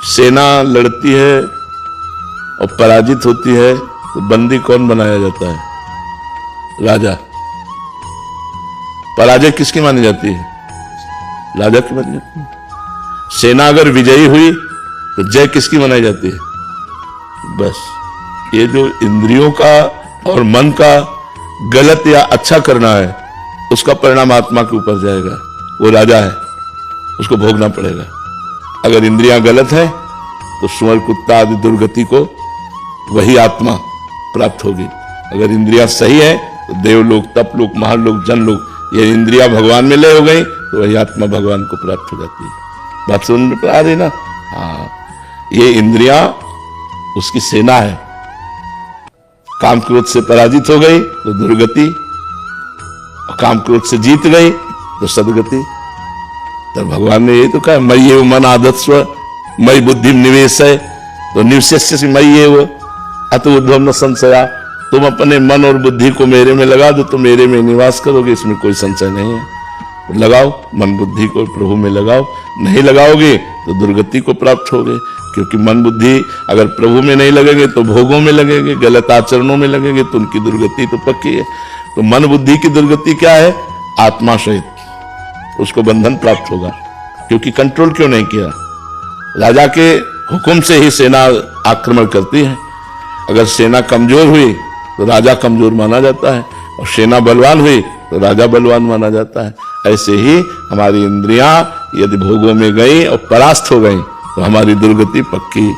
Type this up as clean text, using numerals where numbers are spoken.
सेना लड़ती है और पराजित होती है तो बंदी कौन बनाया जाता है? राजा। पराजय किसकी मानी जाती है? राजा की मानी जाती है। सेना अगर विजयी हुई तो जय किसकी मनाई जाती है? बस ये जो इंद्रियों का और मन का गलत या अच्छा करना है उसका परिणाम आत्मा के ऊपर जाएगा। वो राजा है, उसको भोगना पड़ेगा। अगर इंद्रियां गलत है तो सुअर कुत्ता आदि दुर्गति को वही आत्मा प्राप्त होगी। अगर इंद्रियां सही है तो देवलोक, तपलोक, महालोक, जनलोक, ये इंद्रियां भगवान में लय हो गई तो वही आत्मा भगवान को प्राप्त हो जाती है। बात सुन में आ रही ना? हाँ, ये इंद्रियां उसकी सेना है। काम क्रोध से पराजित हो गई तो दुर्गति, और काम क्रोध से जीत गई तो सदगति। तो भगवान ने ये तो कहा मयि एव मन आदत्स्व मयि बुद्धि निवेश है, तो निवेश मयि एव अत उद्धव न संशया। तुम अपने मन और बुद्धि को मेरे में लगा दो तो मेरे में निवास करोगे, इसमें कोई संशय नहीं है। लगाओ मन बुद्धि को प्रभु में लगाओ, नहीं लगाओगे तो दुर्गति को प्राप्त होगे। क्योंकि मन बुद्धि अगर प्रभु में नहीं लगेंगे तो भोगों में लगेंगे, गलत आचरणों में लगेंगे तो उनकी दुर्गति तो पक्की है। तो मन बुद्धि की दुर्गति क्या है? आत्मा सहित उसको बंधन प्राप्त होगा। क्योंकि कंट्रोल क्यों नहीं किया? राजा के हुक्म से ही सेना आक्रमण करती है। अगर सेना कमजोर हुई तो राजा कमजोर माना जाता है, और सेना बलवान हुई तो राजा बलवान माना जाता है। ऐसे ही हमारी इंद्रियां यदि भोगों में गई और परास्त हो गई तो हमारी दुर्गति पक्की